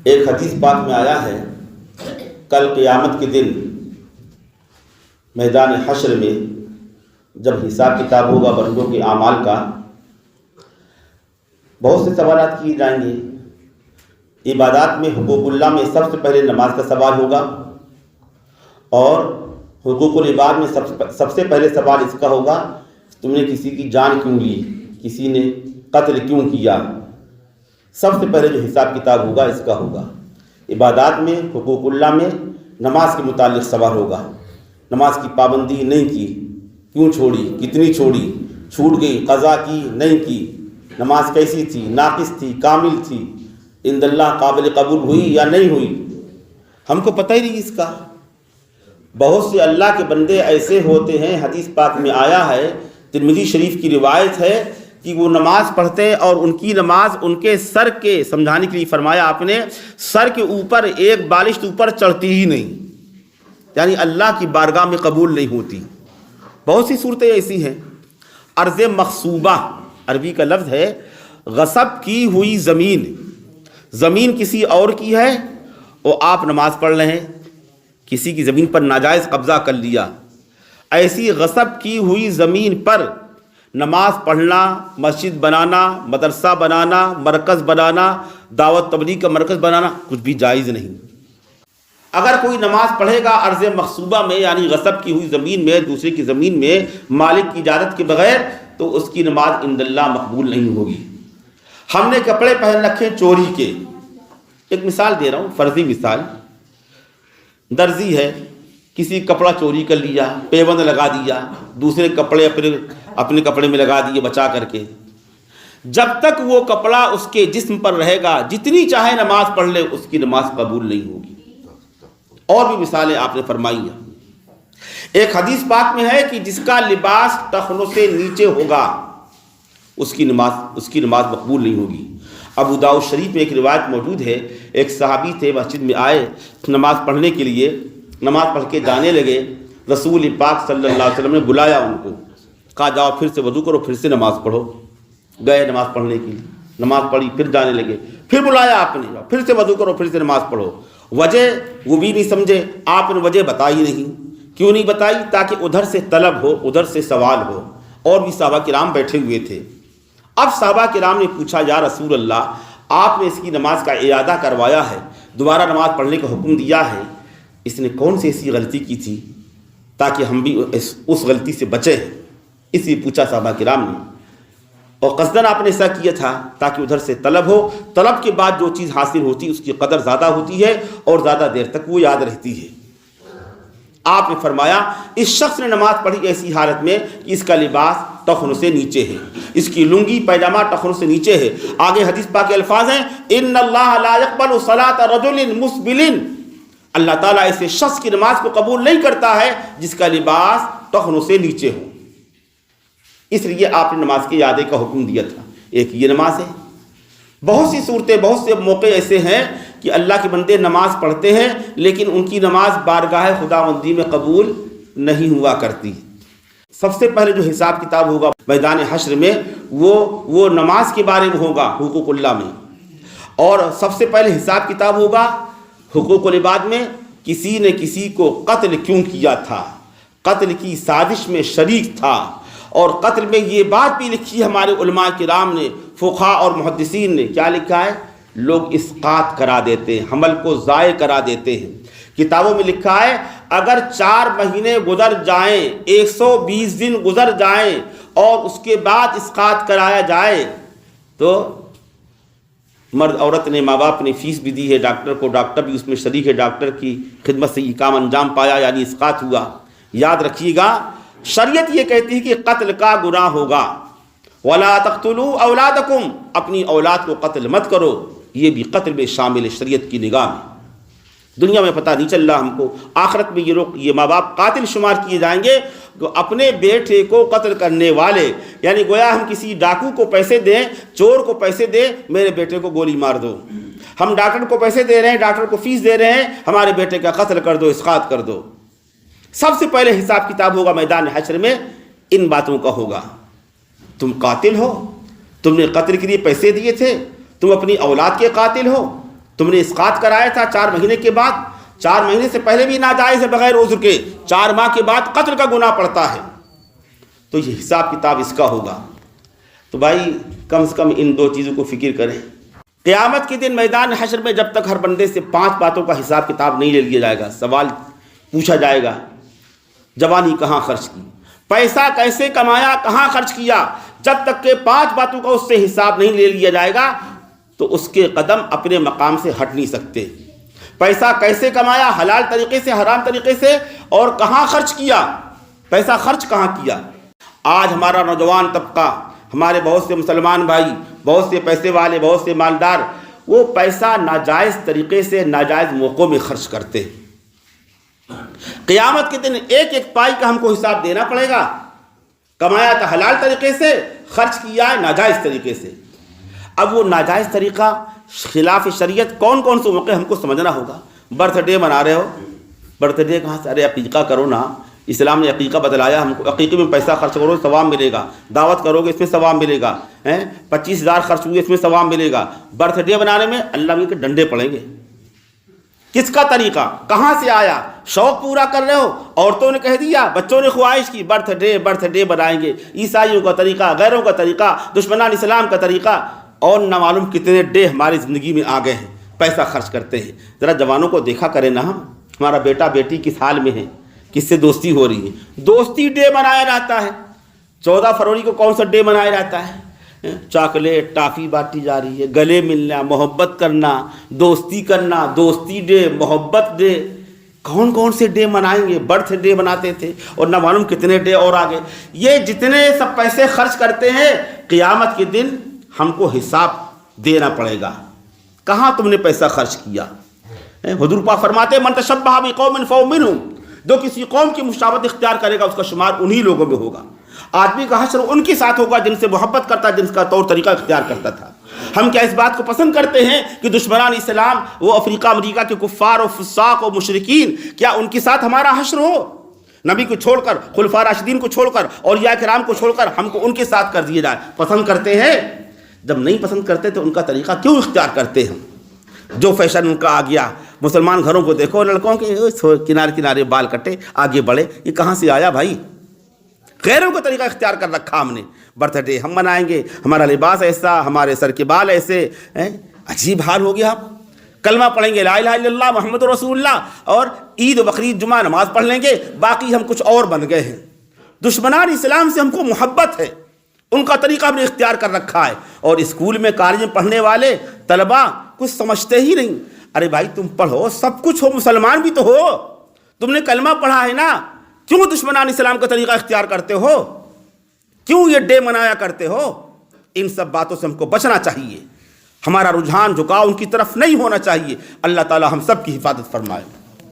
ایک حدیث پاک میں آیا ہے کل قیامت کے دن میدان حشر میں جب حساب کتاب ہوگا بندوں کے اعمال کا، بہت سے سوالات کیے جائیں گے۔ عبادات میں حقوق اللہ میں سب سے پہلے نماز کا سوال ہوگا، اور حقوق العباد میں سب سے پہلے سوال اس کا ہوگا تم نے کسی کی جان کیوں لی، کسی نے قتل کیوں کیا۔ سب سے پہلے جو حساب کتاب ہوگا اس کا ہوگا۔ عبادات میں حقوق اللہ میں نماز کے متعلق سوال ہوگا، نماز کی پابندی نہیں کی، کیوں چھوڑی، کتنی چھوڑی، چھوٹ گئی، قضا کی نہیں کی، نماز کیسی تھی، ناقص تھی، کامل تھی، عند اللہ قابل قبول ہوئی یا نہیں ہوئی، ہم کو پتہ ہی نہیں اس کا۔ بہت سے اللہ کے بندے ایسے ہوتے ہیں، حدیث پاک میں آیا ہے، ترمذی شریف کی روایت ہے کہ وہ نماز پڑھتے ہیں اور ان کی نماز ان کے سر کے، سمجھانے کے لیے فرمایا آپ نے، سر کے اوپر ایک بالشت اوپر چڑھتی ہی نہیں، یعنی اللہ کی بارگاہ میں قبول نہیں ہوتی۔ بہت سی صورتیں ایسی ہیں۔ ارض مغصوبہ عربی کا لفظ ہے، غصب کی ہوئی زمین، زمین کسی اور کی ہے اور آپ نماز پڑھ رہے ہیں، کسی کی زمین پر ناجائز قبضہ کر لیا، ایسی غصب کی ہوئی زمین پر نماز پڑھنا، مسجد بنانا، مدرسہ بنانا، مرکز بنانا، دعوت تبلیغ کا مرکز بنانا کچھ بھی جائز نہیں۔ اگر کوئی نماز پڑھے گا ارض مغصوبہ میں، یعنی غصب کی ہوئی زمین میں، دوسرے کی زمین میں، مالک کی اجازت کے بغیر، تو اس کی نماز عند اللہ مقبول نہیں ہوگی۔ ہم نے کپڑے پہن رکھے چوری کے، ایک مثال دے رہا ہوں، فرضی مثال، درزی ہے، کسی کپڑا چوری کر لیا، پیبند لگا دیا، دوسرے کپڑے اپنے کپڑے میں لگا دیے بچا کر کے، جب تک وہ کپڑا اس کے جسم پر رہے گا جتنی چاہے نماز پڑھ لے اس کی نماز قبول نہیں ہوگی۔ اور بھی مثالیں آپ نے فرمائی ہیں۔ ایک حدیث پاک میں ہے کہ جس کا لباس ٹخنوں سے نیچے ہوگا اس کی نماز مقبول نہیں ہوگی۔ ابو داؤد شریف میں ایک روایت موجود ہے، ایک صحابی تھے، مسجد میں آئے نماز پڑھنے کے لیے، نماز پڑھ کے جانے لگے، رسول پاک صلی اللہ علیہ وسلم نے بلایا ان کو، کہا جاؤ پھر سے وضو کرو، پھر سے نماز پڑھو۔ گئے نماز پڑھنے کے لیے، نماز پڑھی، پھر جانے لگے، پھر بلایا آپ نے، پھر سے وضو کرو، پھر سے نماز پڑھو۔ وجہ وہ بھی نہیں سمجھے، آپ نے وجہ بتائی نہیں۔ کیوں نہیں بتائی؟ تاکہ ادھر سے طلب ہو، ادھر سے سوال ہو۔ اور بھی صحابہ کرام بیٹھے ہوئے تھے۔ اب صحابہ کرام نے پوچھا، یا رسول اللہ، آپ نے اس کی نماز کا اعادہ کروایا ہے، دوبارہ نماز پڑھنے کا حکم دیا ہے، اس نے کون سی ایسی غلطی کی تھی تاکہ ہم بھی اس غلطی سے بچیں؟ اس لیے پوچھا صحابہ کرام نے، اور قصداً آپ نے ایسا کیا تھا تاکہ ادھر سے طلب ہو، طلب کے بعد جو چیز حاصل ہوتی ہے اس کی قدر زیادہ ہوتی ہے اور زیادہ دیر تک وہ یاد رہتی ہے۔ آپ نے فرمایا اس شخص نے نماز پڑھی ایسی حالت میں کہ اس کا لباس ٹخنوں سے نیچے ہے، اس کی لنگی پیجامہ ٹخنوں سے نیچے ہے۔ آگے حدیث پاک کے الفاظ ہیں، ان اللہ لا يقبل صلاۃ رجل مسبل، اللہ تعالیٰ ایسے شخص کی نماز کو قبول نہیں کرتا ہے جس کا لباس ٹخنوں سے نیچے ہو۔ اس لیے آپ نے نماز کے اعادے کا حکم دیا تھا۔ ایک یہ نماز ہے۔ بہت سی صورتیں، بہت سے موقع ایسے ہیں کہ اللہ کے بندے نماز پڑھتے ہیں لیکن ان کی نماز بارگاہ خداوندی میں قبول نہیں ہوا کرتی۔ سب سے پہلے جو حساب کتاب ہوگا میدان حشر میں وہ نماز کے بارے میں ہوگا، حقوق اللہ میں، اور سب سے پہلے حساب کتاب ہوگا حقوق العباد میں، کسی نے کسی کو قتل کیوں کیا تھا، قتل کی سازش میں شریک تھا۔ اور قتل میں یہ بات بھی لکھی ہے ہمارے علماء کرام نے، فقہاء اور محدثین نے، کیا لکھا ہے؟ لوگ اسقاط کرا دیتے ہیں، حمل کو ضائع کرا دیتے ہیں۔ کتابوں میں لکھا ہے اگر 4 مہینے گزر جائیں، 120 دن گزر جائیں اور اس کے بعد اسقاط کرایا جائے تو مرد عورت نے، ماں باپ نے فیس بھی دی ہے ڈاکٹر کو، ڈاکٹر بھی اس میں شریک ہے، ڈاکٹر کی خدمت سے یہ کام انجام پایا، یعنی اسقاط ہوا۔ یاد رکھیے گا شریعت یہ کہتی ہے کہ قتل کا گناہ ہوگا، وَلَا تَقْتُلُوا أَوْلَادَكُمْ، اپنی اولاد کو قتل مت کرو، یہ بھی قتل میں شامل ہے شریعت کی نگاہ میں۔ دنیا میں پتہ نہیں چل رہا ہم کو، آخرت میں یہ ماں باپ قاتل شمار کیے جائیں گے اپنے بیٹے کو قتل کرنے والے، یعنی گویا ہم کسی ڈاکو کو پیسے دیں، چور کو پیسے دیں، میرے بیٹے کو گولی مار دو، ہم ڈاکٹر کو پیسے دے رہے ہیں، ڈاکٹر کو فیس دے رہے ہیں، ہمارے بیٹے کا قتل کر دو، اسقاط کر دو۔ سب سے پہلے حساب کتاب ہوگا میدان حشر میں ان باتوں کا ہوگا۔ تم قاتل ہو، تم نے قتل کے لیے پیسے دیے تھے، تم اپنی اولاد کے قاتل ہو، تم نے اسقاط کرایا تھا 4 مہینے کے بعد، 4 مہینے سے پہلے بھی ناجائز ہے بغیر عذر کے، 4 ماہ کے بعد قتل کا گناہ پڑتا ہے، تو یہ حساب کتاب اس کا ہوگا۔ تو بھائی کم سے کم ان 2 چیزوں کو فکر کریں۔ قیامت کے دن میدان حشر میں جب تک ہر بندے سے 5 باتوں کا حساب کتاب نہیں لے لیا جائے گا، سوال پوچھا جائے گا، جوانی کہاں خرچ کی، پیسہ کیسے کمایا، کہاں خرچ کیا، جب تک کہ 5 باتوں کا اس سے حساب نہیں لے لیا جائے گا تو اس کے قدم اپنے مقام سے ہٹ نہیں سکتے۔ پیسہ کیسے کمایا، حلال طریقے سے، حرام طریقے سے، اور کہاں خرچ کیا، پیسہ خرچ کہاں کیا۔ آج ہمارا نوجوان طبقہ، ہمارے بہت سے مسلمان بھائی، بہت سے پیسے والے، بہت سے مالدار، وہ پیسہ ناجائز طریقے سے، ناجائز موقعوں میں خرچ کرتے ہیں۔ قیامت کے دن ایک ایک پائی کا ہم کو حساب دینا پڑے گا، کمایا تھا حلال طریقے سے، خرچ کیا ہے ناجائز طریقے سے۔ اب وہ ناجائز طریقہ خلاف شریعت کون کون سے موقع ہم کو سمجھنا ہوگا۔ برتھ ڈے منا رہے ہو، برتھ ڈے کہاں سے، ارے عقیقہ کرو نا، اسلام نے عقیقہ بتلایا ہم کو، عقیقے میں پیسہ خرچ کرو ثواب ملے گا، دعوت کرو گے اس میں ثواب ملے گا، 25,000 خرچ ہوئے اس میں ثواب ملے گا، برتھ ڈے بنانے میں اللہ کے ڈنڈے پڑیں گے۔ کس کا طریقہ، کہاں سے آیا، شوق پورا کر رہے ہو، عورتوں نے کہہ دیا، بچوں نے خواہش کی برتھ ڈے بنائیں گے، عیسائیوں کا طریقہ، غیروں کا طریقہ، دشمنان اسلام کا طریقہ، اور نہ معلوم کتنے ڈے ہماری زندگی میں آ گئے ہیں، پیسہ خرچ کرتے ہیں۔ ذرا جوانوں کو دیکھا کریں نا، ہمارا بیٹا بیٹی کس حال میں ہے، کس سے دوستی ہو رہی ہے۔ دوستی ڈے منایا جاتا ہے، 14 فروری کو کون سا ڈے منایا جاتا ہے، چاکلیٹ ٹافی بانٹی جا رہی ہے، گلے ملنا، محبت کرنا، دوستی کرنا، دوستی ڈے، محبت ڈے، کون کون سے ڈے منائیں گے۔ برتھ ڈے بناتے تھے اور نہ معلوم کتنے ڈے اور آگے۔ یہ جتنے سب پیسے خرچ کرتے ہیں، قیامت کے دن ہم کو حساب دینا پڑے گا، کہاں تم نے پیسہ خرچ کیا۔ حضور پاک فرماتے ہیں من تشبہ بقوم فہو منہم، جو کسی قوم کی مشابہت اختیار کرے گا اس کا شمار انہی لوگوں میں ہوگا۔ آدمی کا حشر ان کے ساتھ ہوگا جن سے محبت کرتا، جن کا طور طریقہ اختیار کرتا تھا۔ ہم کیا اس بات کو پسند کرتے ہیں کہ دشمنان اسلام، وہ افریقہ امریکہ کے کفار و فساق و مشرکین، کیا ان کے ساتھ ہمارا حشر ہو؟ نبی کو چھوڑ کر، خلفاء راشدین کو چھوڑ کر، اولیاء کرام کو چھوڑ کر ہم کو ان کے ساتھ کر دیے جائے، پسند کرتے ہیں؟ جب نہیں پسند کرتے تو ان کا طریقہ کیوں اختیار کرتے ہیں؟ جو فیشن ان کا آ گیا، مسلمان گھروں کو دیکھو، لڑکوں کے کنارے کنارے بال کٹے، آگے بڑھے، یہ کہاں سے آیا بھائی؟ غیروں کا طریقہ اختیار کر رکھا ہم نے۔ برتھ ڈے ہم منائیں گے، ہمارا لباس ایسا، ہمارے سر کے بال ایسے، عجیب حال ہو گیا۔ کلمہ پڑھیں گے لا الہ الا اللہ محمد رسول اللہ، اور عید و بقرعید جمعہ نماز پڑھ لیں گے، باقی ہم کچھ اور بن گئے ہیں۔ دشمنان اسلام سے ہم کو محبت ہے، ان کا طریقہ ہم نے اختیار کر رکھا ہے، اور اسکول میں کالج میں پڑھنے والے طلباء کچھ سمجھتے ہی نہیں۔ ارے بھائی تم پڑھو، سب کچھ ہو، مسلمان بھی تو ہو، تم نے کلمہ پڑھا ہے نا، کیوں دشمنان اسلام کا طریقہ اختیار کرتے ہو؟ کیوں یہ ڈے منایا کرتے ہو؟ ان سب باتوں سے ہم کو بچنا چاہیے، ہمارا رجحان جھکاؤ ان کی طرف نہیں ہونا چاہیے۔ اللہ تعالی ہم سب کی حفاظت فرمائے۔